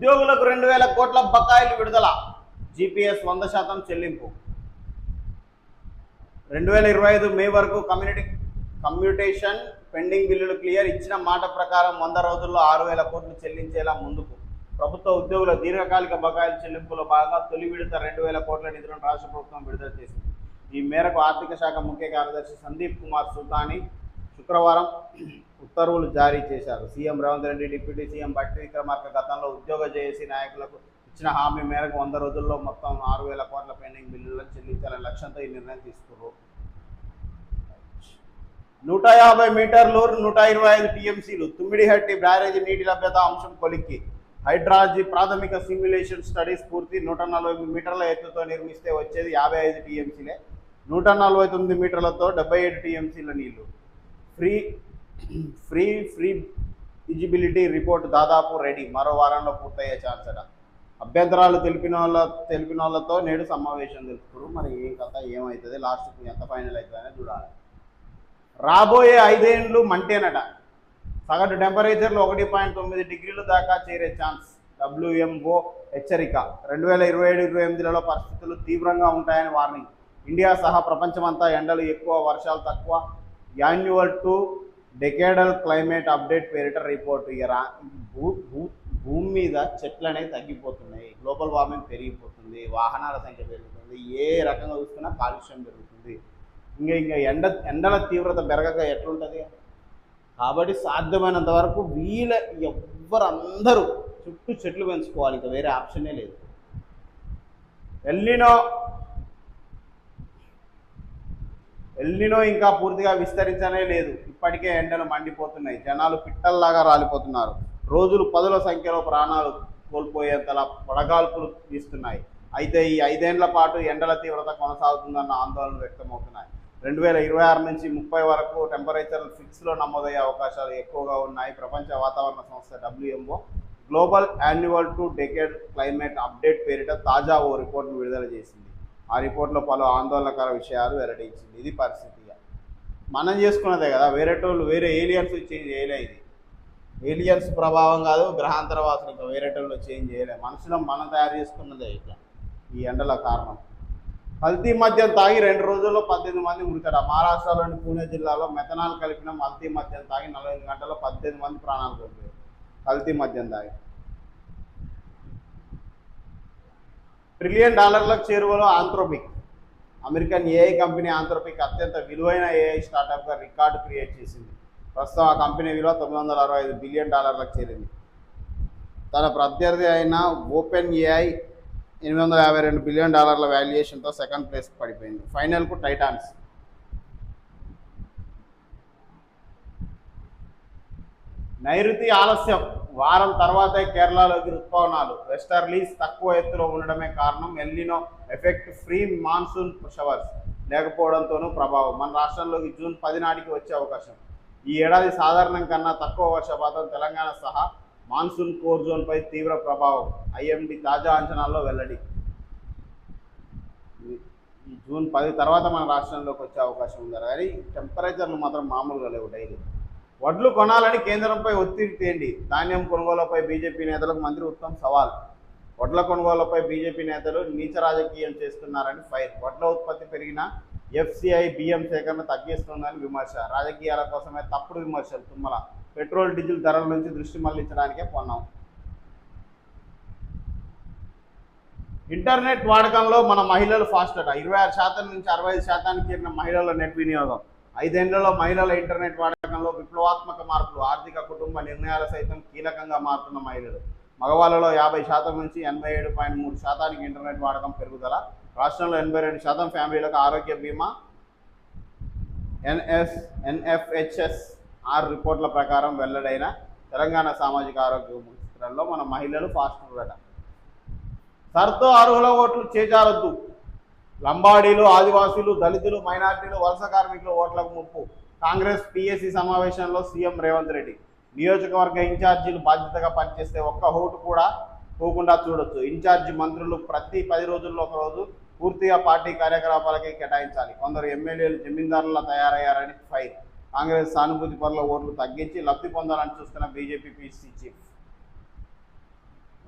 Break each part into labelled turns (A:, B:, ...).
A: ఉద్యోగులకు 2000 కోట్ల బకాయిలు విడుదల, జీపీఎస్ 100% చెల్లింపు. 2025 మే వరకు కమ్యూటేషన్ పెండింగ్ బిల్లులు క్లియర్. ఇచ్చిన మాట ప్రకారం 100 రోజుల్లో 6000 కోట్లు చెల్లించేలా ముందుకు. ప్రభుత్వ ఉద్యోగుల దీర్ఘకాలిక బకాయిల చెల్లింపులో భాగంగా తొలి విడత 2000 కోట్ల నిధులను రాష్ట్ర ప్రభుత్వం విడుదల చేసింది. ఈ మేరకు ఆర్థిక శాఖ ముఖ్య కార్యదర్శి సందీప్ కుమార్ సుల్తానీ శుక్రవారం ఉత్తర్వులు జారీ చేశారు. CM Revanth Reddy, deputy CM బట్టి విక్రమార్క గతంలో ఉద్యోగ జేఏసీ నాయకులకు ఇచ్చిన హామీ మేరకు 100 రోజుల్లో మొత్తం 6000 కోట్ల పెండింగ్ బిల్లులను చెల్లించాలనే లక్ష్యంతో ఈ నిర్ణయం తీసుకున్నారు. 150 మీటర్లు 125 టీఎంసీలు తుమ్మిడిహట్టి బ్యారేజీ నీటి లభ్యత అంశం కొలిక్కి. హైడ్రాలజీ ప్రాథమిక సిమ్యులేషన్ స్టడీస్ పూర్తి. 140 మీటర్ల ఎత్తుతో నిర్మిస్తే వచ్చేది 55 టీఎంసీలే. 149 మీటర్లతో 77 టీఎంసీల నీళ్లు. ఫ్రీ ఫిజిబిలిటీ రిపోర్ట్ దాదాపు రెడీ, మరో వారంలో పూర్తయ్యే ఛాన్స్ అట. అభ్యంతరాలు తెలిపిన వాళ్ళతో నేడు సమావేశం తెలుపుతారు. మరి ఏం కథ ఏమవుతుంది, లాస్ట్కి ఎంత ఫైనల్ అవుతుందనే చూడాలి. రాబోయే 5 ఏళ్ళు మంటేనట. సగటు టెంపరేచర్లు 1.9 డిగ్రీల దాకా చేరే ఛాన్స్, WMO హెచ్చరిక. 2027-28లలో పరిస్థితులు తీవ్రంగా ఉంటాయని వార్నింగ్. ఇండియా సహా ప్రపంచమంతా ఎండలు ఎక్కువ, వర్షాలు తక్కువ. యాన్యువల్ టు డెకేడల్ క్లైమేట్ అప్డేట్ పేరిట రిపోర్టు. భూమి మీద చెట్లు అనేవి తగ్గిపోతున్నాయి, గ్లోబల్ వార్మింగ్ పెరిగిపోతుంది, వాహనాల సంఖ్య పెరుగుతుంది, ఏ రకంగా చూసుకున్నా కాలుష్యం పెరుగుతుంది. ఇంకా ఎండల తీవ్రత పెరగక ఎట్లుంటుంది. కాబట్టి సాధ్యమైనంత వరకు ఎవ్వరందరూ చుట్టూ చెట్లు పెంచుకోవాలి, ఇంకా వేరే ఆప్షనే లేదు. ఎల్నినో ఇంకా పూర్తిగా విస్తరించనే లేదు. ఇప్పటికే ఎండలు మండిపోతున్నాయి, జనాలు పిట్టల్లాగా రాలిపోతున్నారు. రోజులు 10ల సంఖ్యలో ప్రాణాలు కోల్పోయేంతలా వడగాల్పులు తీస్తున్నాయి. అయితే ఈ 5 ఏళ్ల పాటు ఎండల తీవ్రత కొనసాగుతుందన్న ఆందోళనలు వ్యక్తమవుతున్నాయి. 2026 నుంచి 30 వరకు టెంపరేచర్లు 6లో నమోదయ్యే అవకాశాలు ఎక్కువగా ఉన్నాయి. ప్రపంచ వాతావరణ సంస్థ WMO global annual to decade climate update పేరిట తాజా ఓ రిపోర్ట్ను విడుదల చేసింది. ఆ రిపోర్ట్లో పలు ఆందోళనకర విషయాలు వెల్లడించింది. ఇది పరిస్థితిగా మనం చేసుకున్నదే కదా, వేరే ఏలియన్స్ చేంజ్ చేయలే. ఇది ఏలియన్స్ ప్రభావం కాదు, గ్రహాంతర వాసులు ఇంకా వేరేటోళ్ళు చేంజ్ చేయలే. మనుషులం మనం తయారు చేసుకున్నదే ఇట్లా ఈ ఎండల కారణం. కల్తీ మద్యం తాగి 2 రోజుల్లో 18 మంది మృతట. మహారాష్ట్రలోని పూణే జిల్లాలో మెథనాల్ కలిపిన కల్తీ మద్యం తాగి 45 గంటల్లో 18 మంది ప్రాణాలు కోల్పోయారు. కల్తీ మద్యం తాగి. $1 ట్రిలియన్ చేరువలో Anthropic. American AI company Anthropic అత్యంత విలువైన ఏఐ స్టార్టప్గా రికార్డు క్రియేట్ చేసింది. ప్రస్తుతం ఆ కంపెనీ విలువ $965 బిలియన్ చేరింది. తన ప్రత్యర్థి అయిన ఓపెన్ ఏఐ $852 బిలియన్ వాల్యుయేషన్తో సెకండ్ ప్లేస్కి పడిపోయింది. ఫైనల్కు టైటాన్స్. నైరుతి ఆలస్యం, వారం తర్వాతే కేరళలోకి రుతుపవనాలు. వెస్టర్లీస్ తక్కువ ఎత్తులో ఉండడమే కారణం. El Nino effect, pre monsoon showers లేకపోవడంతోనూ ప్రభావం. మన రాష్ట్రంలోకి జూన్ 10 నాటికి వచ్చే అవకాశం. ఈ ఏడాది సాధారణం కన్నా తక్కువ వర్షపాతం. తెలంగాణ సహా మాన్సూన్ కోర్ జోన్పై తీవ్ర ప్రభావం. IMD తాజా అంచనాల్లో వెల్లడి. ఈ జూన్ 10 తర్వాత మన రాష్ట్రంలోకి వచ్చే అవకాశం ఉంది. కానీ టెంపరేచర్లు మాత్రం మామూలుగా లేవు. డైలీ వడ్లు కొనాలని కేంద్రంపై ఒత్తిడి తేండి. ధాన్యం కొనుగోలుపై బీజేపీ నేతలకు మంత్రి ఉత్తమ్ సవాల్. వడ్ల కొనుగోలుపై బీజేపీ నేతలు నీచ రాజకీయం చేస్తున్నారని ఫైర్. వడ్ల ఉత్పత్తి పెరిగిన FCI బియ్యం సేకరణ తగ్గిస్తుందని విమర్శ. రాజకీయాల కోసమే తప్పుడు విమర్శలు. తుమ్మల. పెట్రోల్ డీజిల్ ధరల నుంచి దృష్టి మళ్లించడానికే పొన్నాం. ఇంటర్నెట్ వాడకంలో మన మహిళలు ఫాస్ట్ అట. 26% నుంచి 65% చేరిన మహిళల నెట్ వినియోగం. 5 ఏళ్లలో మహిళల ఇంటర్నెట్ వాడకంలో విప్లవాత్మక మార్పులు. ఆర్థిక కుటుంబ నిర్ణయాలు సైతం కీలకంగా మారుతున్న మహిళలు. మగవాళ్ళలో 50% నుంచి 87.3% ఇంటర్నెట్ వాడకం పెరుగుదల. రాష్ట్రంలో 82% ఫ్యామిలీలకు ఆరోగ్య బీమా. NFHS 6 రిపోర్ట్ల ప్రకారం వెల్లడైన తెలంగాణ సామాజిక ఆరోగ్య చిత్రంలో మన మహిళలు ఫాస్ట్ అట. సర్తో అర్హుల ఓట్లు చేజారొద్దు. లంబాడీలు, ఆదివాసీలు, దళితులు, మైనార్టీలు, వలస కార్మికుల ఓట్లకు ముప్పు. కాంగ్రెస్ PSC సమావేశంలో సీఎం రేవంత్ రెడ్డి. నియోజకవర్గ ఇన్ఛార్జీలు బాధ్యతగా పనిచేస్తే ఒక్క ఓటు కూడా పోకుండా చూడొచ్చు. ఇన్ఛార్జి మంత్రులు ప్రతి 10 రోజుల్లో ఒక రోజు పూర్తిగా పార్టీ కార్యకలాపాలకే కేటాయించాలి. కొందరు ఎమ్మెల్యేలు జమీందారులా తయారయ్యారని ఫైర్. కాంగ్రెస్ సానుభూతి పరుల ఓట్లు తగ్గించి లబ్ధి పొందాలని చూస్తున్న బీజేపీ PCC చీఫ్.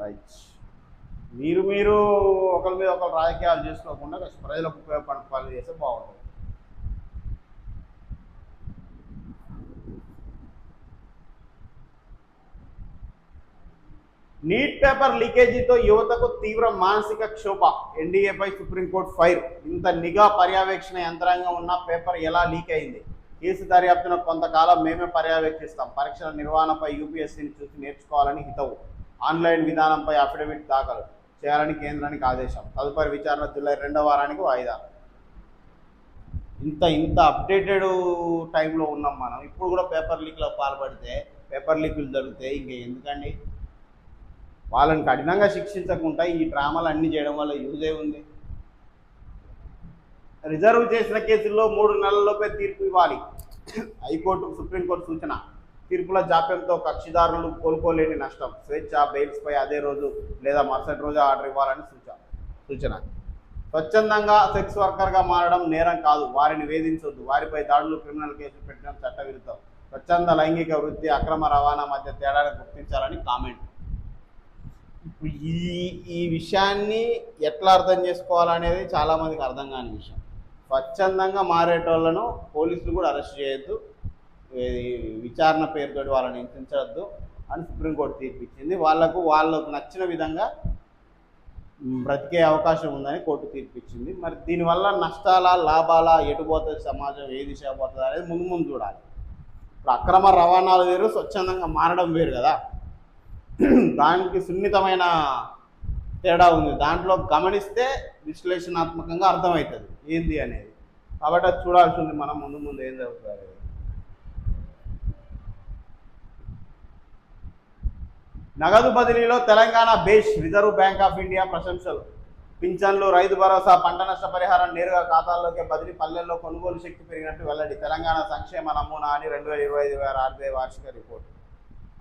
A: రైట్. మీరు ఒకరి మీద ఒకరు రాజకీయాలు చేసుకోకుండా ప్రజలకు ఉపయోగపడే పనులు చేస్తే బాగుంటుంది. నీట్ పేపర్ లీకేజీతో యువతకు తీవ్ర మానసిక క్షోభ, ఎన్డీఏపై సుప్రీంకోర్టు ఫైర్. ఇంత నిఘా పర్యవేక్షణ యంత్రాంగం ఉన్న పేపర్ ఎలా లీక్ అయింది? కేసు దర్యాప్తును కొంతకాలం మేమే పర్యవేక్షిస్తాం. పరీక్షల నిర్వహణపై యూపీఎస్సీని చూసి నేర్చుకోవాలని హితవు. ఆన్లైన్ విధానంపై అఫిడవిట్ దాఖలు చేయాలని కేంద్రానికి ఆదేశం. తదుపరి విచారణ జూలై 2వ వారానికి వాయిదా. ఇంత అప్డేటెడ్ టైంలో ఉన్నాం మనం. ఇప్పుడు కూడా పేపర్ లీక్లో పాల్పడితే, పేపర్ లీకులు జరుగుతాయి. ఇంక ఎందుకండి? వాళ్ళని కఠినంగా శిక్షించకుండా ఈ డ్రామాలు అన్నీ చేయడం వల్ల యూజ్ ఉంది? రిజర్వ్ చేసిన కేసుల్లో 3 నెలల్లోపే తీర్పు ఇవ్వాలి. హైకోర్టుకు సుప్రీంకోర్టు సూచన. తీర్పుల జాప్యంతో కక్షిదారులు కోలుకోలేని నష్టం. స్వేచ్ఛ బెయిల్స్పై అదే రోజు లేదా మరుసటి రోజు ఆర్డర్ ఇవ్వాలని సూచన. స్వచ్ఛందంగా సెక్స్ వర్కర్గా మారడం నేరం కాదు. వారిని వేధించొద్దు. వారిపై దాడులు, క్రిమినల్ కేసులు పెట్టడం చట్టవిరుద్ధం. స్వచ్ఛంద లైంగిక వృత్తి, అక్రమ రవాణా మధ్య తేడాను గుర్తించాలని కామెంట్. ఇప్పుడు ఈ విషయాన్ని ఎట్లా అర్థం చేసుకోవాలనేది చాలామందికి అర్థం కాని విషయం. స్వచ్ఛందంగా మారేటోళ్లను పోలీసులు కూడా అరెస్ట్ చేయొద్దు, విచారణ పేరుతో వాళ్ళని హింసించవద్దు అని సుప్రీంకోర్టు తీర్పు ఇచ్చింది. వాళ్ళకు నచ్చిన విధంగా బ్రతికే అవకాశం ఉందని కోర్టు తీర్పు ఇచ్చింది. మరి దీనివల్ల నష్టాల, లాభాల, ఎటుపోతుంది సమాజం, ఏ దిశ పోతుంది అనేది ముందు చూడాలి. ఇప్పుడు అక్రమ రవాణాలు వేరు, స్వచ్ఛందంగా మారడం వేరు కదా. దానికి సున్నితమైన తేడా ఉంది. దాంట్లో గమనిస్తే విశ్లేషణాత్మకంగా అర్థమవుతుంది ఏంది అనేది. కాబట్టి అది చూడాల్సి ఉంది మనం ముందు ఏం జరుగుతుంది. నగదు బదిలీలో తెలంగాణ బేష్, రిజర్వ్ బ్యాంక్ ఆఫ్ ఇండియా ప్రశంసలు. పింఛన్లు, రైతు భరోసా, పంట నష్ట పరిహారం నేరుగా ఖాతాల్లోకే బదిలీ. పల్లెల్లో కొనుగోలు శక్తి పెరిగినట్టు వెల్లడి. తెలంగాణ సంక్షేమ నమూనా అని 2025 ఆర్బీఐ వార్షిక రిపోర్టు.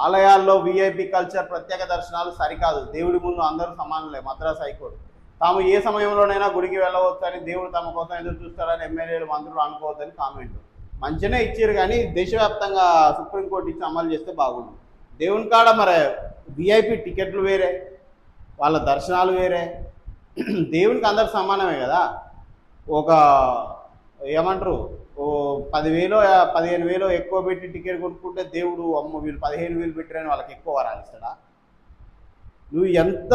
A: ఆలయాల్లో వీఐపీ కల్చర్, ప్రత్యేక దర్శనాలు సరికాదు. దేవుడి ముందు అందరూ సమానులే. మద్రాస్ హైకోర్టు. తాము ఏ సమయంలోనైనా గుడికి వెళ్ళవచ్చని, దేవుడు తమ కోసం ఎదురు చూస్తారని ఎమ్మెల్యేలు, మంత్రులు అనుకోవద్దని కామెంట్. మంచిగానే ఇచ్చారు కానీ దేశవ్యాప్తంగా సుప్రీంకోర్టు ఇచ్చి అమలు చేస్తే బాగుంది. దేవుని కాడ మరి వీఐపీ టికెట్లు వేరే, వాళ్ళ దర్శనాలు వేరే. దేవునికి అందరు సమానమే కదా. ఒక ఏమంటారు, ఓ 10,000 15,000 ఎక్కువ పెట్టి టికెట్ కొనుక్కుంటే దేవుడు అమ్మ వీళ్ళు 15,000 పెట్టారని వాళ్ళకి ఎక్కువ వరాలు ఇస్తాడా? నువ్వు ఎంత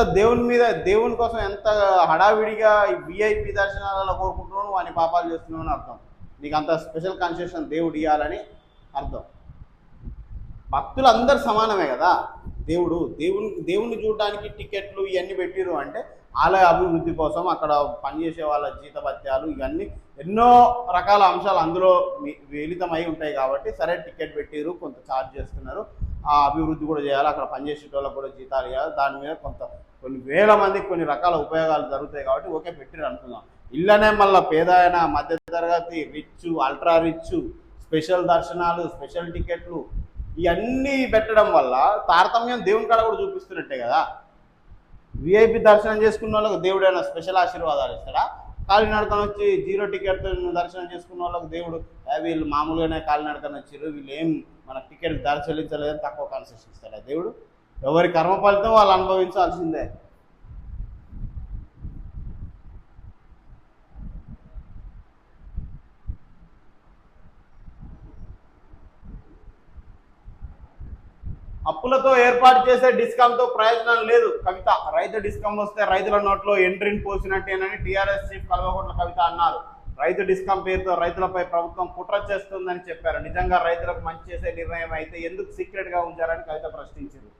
A: దేవుని కోసం ఎంత హడావిడిగా ఈ వీఐపీ దర్శనాలలో కోరుకుంటున్నావు, నువ్వు అన్ని పాపాలు చేస్తున్నావు అని అర్థం. నీకు అంత స్పెషల్ కన్సెషన్ దేవుడు ఇవ్వాలని అర్థం. భక్తులు అందరు సమానమే కదా. దేవుని చూడడానికి టికెట్లు ఇవన్నీ పెట్టిరు అంటే ఆలయ అభివృద్ధి కోసం, అక్కడ పనిచేసే వాళ్ళ జీతభత్యాలు, ఇవన్నీ ఎన్నో రకాల అంశాలు అందులో మిళితమై ఉంటాయి. కాబట్టి సరే టికెట్ పెట్టిరు, కొంత ఛార్జ్ చేస్తున్నారు, ఆ అభివృద్ధి కూడా చేయాలి, అక్కడ పనిచేసే వాళ్ళకు కూడా జీతాలు ఇవ్వాలి, దాని మీద కొన్ని వేల మందికి కొన్ని రకాల ఉపయోగాలు జరుగుతాయి కాబట్టి ఓకే పెట్టిరు అనుకుందాం. ఇళ్ళనే మళ్ళీ పేద అయినా, మధ్య తరగతి, రిచ్, అల్ట్రా రిచ్, స్పెషల్ దర్శనాలు, స్పెషల్ టికెట్లు ఇవన్నీ పెట్టడం వల్ల తారతమ్యం దేవుని కాడ కూడా చూపిస్తున్నట్టే కదా. విఐపి దర్శనం చేసుకున్న వాళ్ళకు దేవుడు ఏమైనా స్పెషల్ ఆశీర్వాదాలు ఇస్తాడా? కాలినడకను వచ్చి 0 టికెట్తో దర్శనం చేసుకున్న వాళ్ళకు దేవుడు వీళ్ళు మామూలుగానే కాలినడకను వచ్చారు, వీళ్ళు ఏం మన టికెట్ ధర చెల్లించలేదని తక్కువ కన్సెషన్ ఇస్తాడా దేవుడు? ఎవరి కర్మ ఫలితం వాళ్ళు అనుభవించాల్సిందే. అప్పులతో ఏర్పాటు చేసే డిస్కామ్తో ప్రయోజనం లేదు కవిత. రైతు డిస్కామ్ వస్తే రైతుల నోట్లో ఎంట్రీని పోసినట్టేనని టీఆర్ఎస్ చీఫ్ కల్వకుంట్ల కవిత అన్నారు. రైతు డిస్కామ్ పేరుతో రైతులపై ప్రభుత్వం కుట్ర చేస్తుందని చెప్పారు. నిజంగా రైతులకు మంచి చేసే నిర్ణయం అయితే ఎందుకు సీక్రెట్గా ఉంచారని కవిత ప్రశ్నించారు.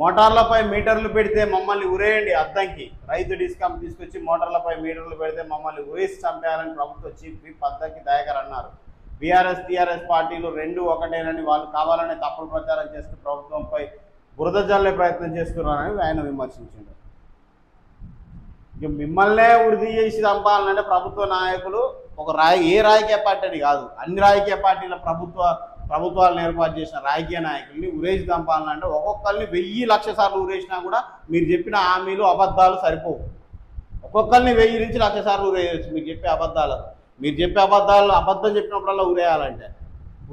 A: మోటార్లపై మీటర్లు పెడితే మమ్మల్ని ఉరేయండి అద్దంకి. రైతు డిస్కామ్ తీసుకొచ్చి మోటార్లపై మీటర్లు పెడితే మమ్మల్ని ఉరేసి చంపేయాలని ప్రభుత్వ చీఫ్ విప్ అద్దంకి దయాకర్ అన్నారు. బీఆర్ఎస్ టీఆర్ఎస్ పార్టీలు రెండు ఒకటేనని, వాళ్ళు కావాలని తప్పుడు ప్రచారం చేస్తూ ప్రభుత్వంపై బురద జల్లే ప్రయత్నం చేస్తున్నారని ఆయన విమర్శించారు. ఇక మిమ్మల్నే వృద్ధి చేసి చంపాలంటే ప్రభుత్వ నాయకులు ఏ రాజకీయ పార్టీ అని కాదు, అన్ని రాజకీయ పార్టీల ప్రభుత్వాలను ఏర్పాటు చేసిన రాజకీయ నాయకుల్ని ఉరేసి చంపాలంటే ఒక్కొక్కరిని 1000-1,00,000 సార్లు ఉరేసినా కూడా మీరు చెప్పిన హామీలు అబద్ధాలు సరిపోవు. ఒక్కొక్కరిని 1000 నుంచి 1,00,000 సార్లు ఉరేయచ్చు. మీరు చెప్పే అబద్ధం చెప్పినప్పుడల్లా ఉరేయాలంటే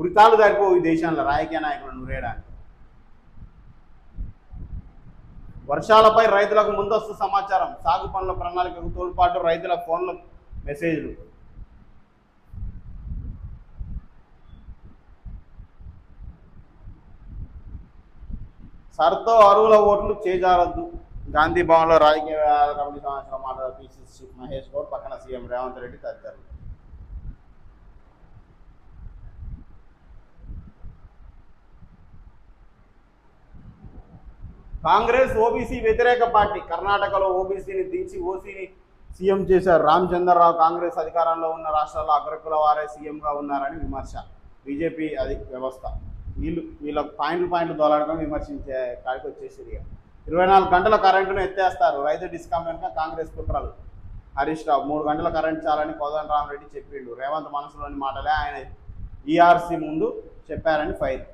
A: ఉరితాలు సరిపోవు ఈ దేశంలో రాజకీయ నాయకులను ఉరేయడానికి. వర్షాలపై రైతులకు ముందస్తు సమాచారం, సాగు పనుల ప్రణాళికకు తోడ్పాటు రైతుల ఫోన్ల మెసేజ్లు. సర్తో అరువుల ఓట్లు చేజారద్దు. గాంధీ భవన్లో రాజకీయ వ్యవహారాల కమిటీ సమావేశంలో మాట్లాడారు పిసిసి చీఫ్ మహేష్ గౌడ్, పక్కన సీఎం రేవంత్ రెడ్డి తదితరులు. కాంగ్రెస్ ఓబీసీ వ్యతిరేక పార్టీ. కర్ణాటకలో ఓబీసీని దించి ఓసీని సీఎం చేశారు రామచంద్రరావు. కాంగ్రెస్ అధికారంలో ఉన్న రాష్ట్రాల్లో అగ్రకుల వారే సీఎంగా ఉన్నారని విమర్శ. బీజేపీ వ్యవస్థ వీళ్ళ పాయింట్లు దోలాడడం విమర్శించే కాడికి వచ్చేసింది. 24 గంటల కరెంటును ఎత్తేస్తారు, రైతు డిస్కామ్ వెనుక కాంగ్రెస్ కుట్రలు. హరీష్ రావు 3 గంటల కరెంట్ చాలని కోదండరామరెడ్డి చెప్పిండు. రేవంత్ మనసులోని మాటలే ఆయన ఈఆర్సీ ముందు చెప్పారని ఫైర్.